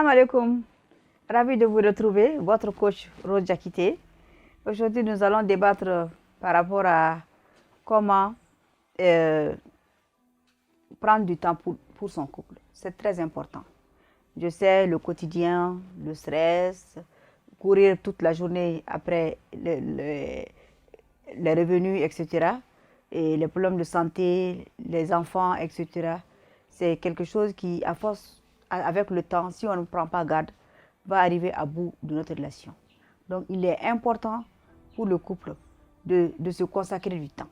Salam alaikum. Ravi de vous retrouver, votre coach Rose Diakité. Aujourd'hui, nous allons débattre par rapport à comment prendre du temps pour son couple. C'est très important. Je sais, le quotidien, le stress, courir toute la journée après les revenus, etc. Et les problèmes de santé, les enfants, etc. C'est quelque chose qui, à force, avec le temps, si on ne prend pas garde, va arriver à bout de notre relation. Donc, il est important pour le couple de se consacrer du temps.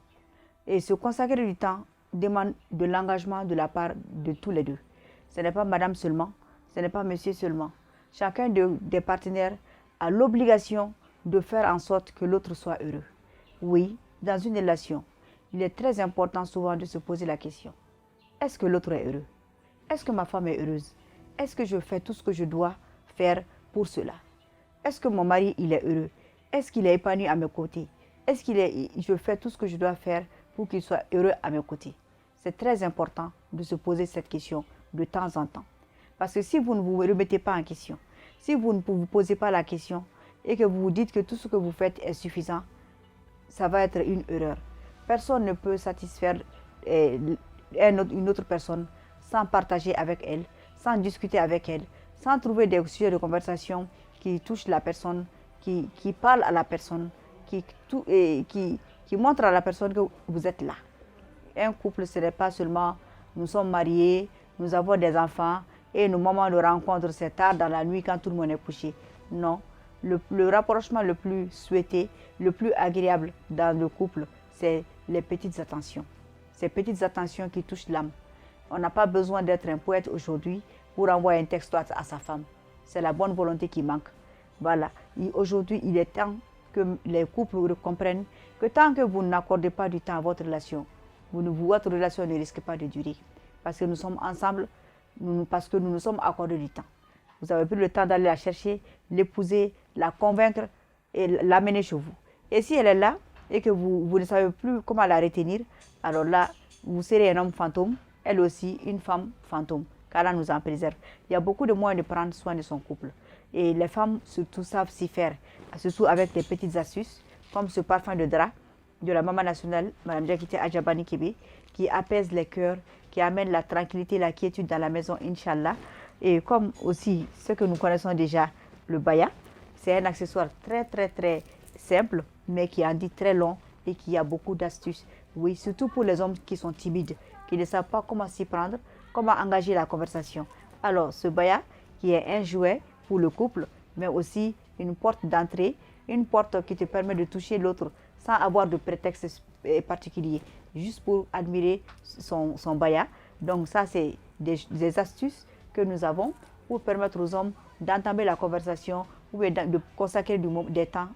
Et se consacrer du temps demande de l'engagement de la part de tous les deux. Ce n'est pas madame seulement, ce n'est pas monsieur seulement. Chacun des partenaires a l'obligation de faire en sorte que l'autre soit heureux. Oui, dans une relation, il est très important souvent de se poser la question. Est-ce que l'autre est heureux? Est-ce que ma femme est heureuse? Est-ce que je fais tout ce que je dois faire pour cela? Est-ce que mon mari, il est heureux? Est-ce qu'il est épanoui à mes côtés? Est-ce que je fais tout ce que je dois faire pour qu'il soit heureux à mes côtés? C'est très important de se poser cette question de temps en temps. Parce que si vous ne vous remettez pas en question, si vous ne vous posez pas la question et que vous vous dites que tout ce que vous faites est suffisant, ça va être une erreur. Personne ne peut satisfaire une autre personne sans partager avec elle, sans discuter avec elle, sans trouver des sujets de conversation qui touchent la personne, qui parlent à la personne, qui montrent à la personne que vous êtes là. Un couple, ce n'est pas seulement nous sommes mariés, nous avons des enfants et nos moments de rencontre, c'est tard dans la nuit quand tout le monde est couché. Non, le rapprochement le plus souhaité, le plus agréable dans le couple, c'est les petites attentions. Ces petites attentions qui touchent l'âme. On n'a pas besoin d'être un poète aujourd'hui pour envoyer un texto à sa femme. C'est la bonne volonté qui manque. Voilà. Aujourd'hui, il est temps que les couples comprennent que tant que vous n'accordez pas du temps à votre relation, votre relation ne risque pas de durer. Parce que nous sommes ensemble, parce que nous nous sommes accordés du temps. Vous avez pris le temps d'aller la chercher, l'épouser, la convaincre et l'amener chez vous. Et si elle est là et que vous ne savez plus comment la retenir, alors là, vous serez un homme fantôme, elle aussi une femme fantôme, car là nous en préserve. Il y a beaucoup de moyens de prendre soin de son couple. Et les femmes surtout savent s'y faire, surtout avec des petites astuces, comme ce parfum de drap de la maman nationale, Mme Diakité Adjabani Kébé, qui apaise les cœurs, qui amène la tranquillité, la quiétude dans la maison, Inch'Allah. Et comme aussi ce que nous connaissons déjà, le baya, c'est un accessoire très très très simple, mais qui en dit très long et qui a beaucoup d'astuces. Oui, surtout pour les hommes qui sont timides, qui ne savent pas comment s'y prendre, comment engager la conversation. Alors, ce baya, qui est un jouet pour le couple, mais aussi une porte d'entrée, une porte qui te permet de toucher l'autre sans avoir de prétexte particulier, juste pour admirer son baya. Donc ça, c'est des astuces que nous avons pour permettre aux hommes d'entamer la conversation ou de consacrer du temps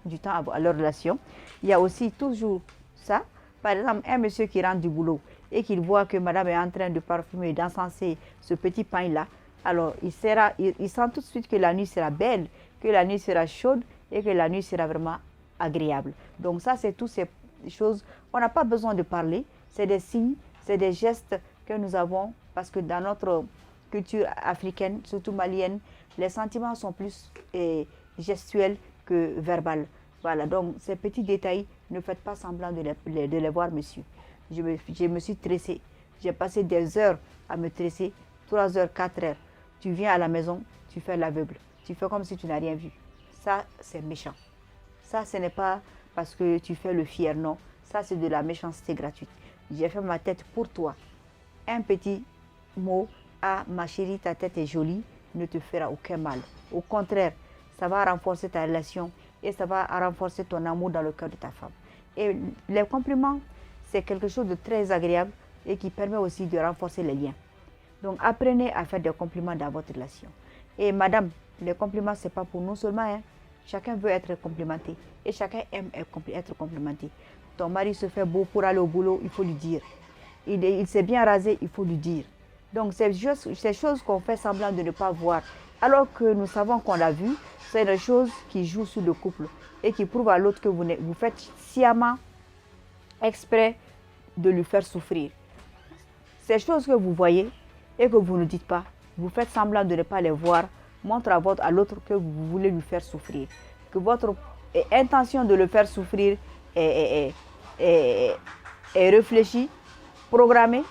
à leur relation. Il y a aussi toujours ça. Par exemple, un monsieur qui rentre du boulot et qu'il voit que madame est en train de parfumer et d'encenser ce petit pain-là, alors il sent tout de suite que la nuit sera belle, que la nuit sera chaude et que la nuit sera vraiment agréable. Donc ça, c'est toutes ces choses. On n'a pas besoin de parler. C'est des signes, c'est des gestes que nous avons parce que dans notre culture africaine, surtout malienne, les sentiments sont plus gestuels que verbal. Voilà, donc ces petits détails, ne faites pas semblant de les voir, monsieur. Je me suis tressée. J'ai passé des heures à me tresser, 3 heures, 4 heures. Tu viens à la maison, tu fais l'aveugle. Tu fais comme si tu n'as rien vu. Ça, c'est méchant. Ça, ce n'est pas parce que tu fais le fier, non. Ça, c'est de la méchanceté gratuite. J'ai fait ma tête pour toi. Un petit mot, ah, ma chérie, ta tête est jolie, ne te fera aucun mal. Au contraire, ça va renforcer ta relation et ça va renforcer ton amour dans le cœur de ta femme. Et les compliments, c'est quelque chose de très agréable et qui permet aussi de renforcer les liens. Donc, apprenez à faire des compliments dans votre relation. Et madame, les compliments, ce n'est pas pour nous seulement. Hein. Chacun veut être complimenté et chacun aime être complimenté. Ton mari se fait beau pour aller au boulot, il faut lui dire. Il s'est bien rasé, il faut lui dire. Donc, ces choses qu'on fait semblant de ne pas voir, alors que nous savons qu'on l'a vu, c'est des choses qui jouent sur le couple et qui prouvent à l'autre que vous faites sciemment exprès de lui faire souffrir. Ces choses que vous voyez et que vous ne dites pas, vous faites semblant de ne pas les voir, montre à l'autre que vous voulez lui faire souffrir, que votre intention de le faire souffrir est réfléchie, programmée.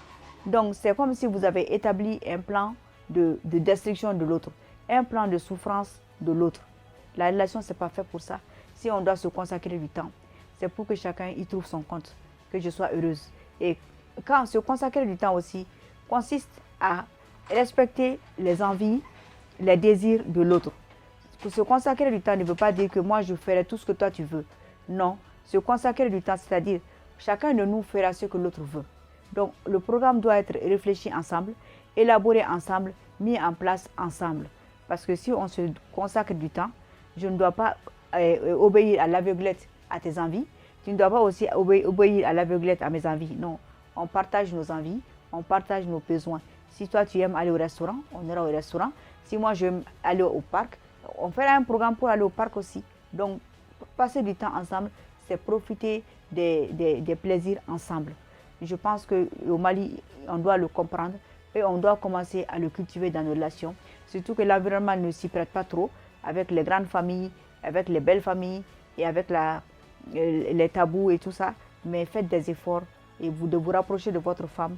Donc c'est comme si vous avez établi un plan de destruction de l'autre, un plan de souffrance de l'autre. La relation, ce n'est pas fait pour ça. Si on doit se consacrer du temps, c'est pour que chacun y trouve son compte, que je sois heureuse. Et quand se consacrer du temps aussi consiste à respecter les envies, les désirs de l'autre. Se consacrer du temps ne veut pas dire que moi je ferai tout ce que toi tu veux. Non, se consacrer du temps, c'est-à-dire chacun de nous fera ce que l'autre veut. Donc le programme doit être réfléchi ensemble, élaboré ensemble, mis en place ensemble. Parce que si on se consacre du temps, je ne dois pas obéir à l'aveuglette à tes envies. Tu ne dois pas aussi obéir à l'aveuglette à mes envies. Non, on partage nos envies, on partage nos besoins. Si toi tu aimes aller au restaurant, on ira au restaurant. Si moi je aime aller au parc, on fera un programme pour aller au parc aussi. Donc passer du temps ensemble, c'est profiter des plaisirs ensemble. Je pense qu'au Mali, on doit le comprendre et on doit commencer à le cultiver dans nos relations. Surtout que l'environnement ne s'y prête pas trop, avec les grandes familles, avec les belles familles et avec les tabous et tout ça. Mais faites des efforts et de vous rapprocher de votre femme,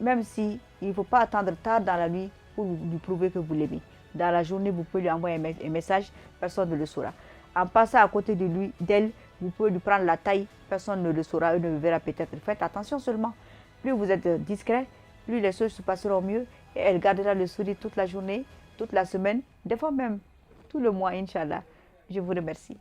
même si il ne faut pas attendre tard dans la nuit pour lui prouver que vous l'aimez. Dans la journée, vous pouvez lui envoyer un message, personne ne le saura. En passant à côté de lui, d'elle, vous pouvez lui prendre la taille, personne ne le saura, elle ne le verra peut-être. Faites attention seulement. Plus vous êtes discret, plus les choses se passeront mieux et elle gardera le sourire toute la journée, toute la semaine, des fois même tout le mois, Inch'Allah. Je vous remercie.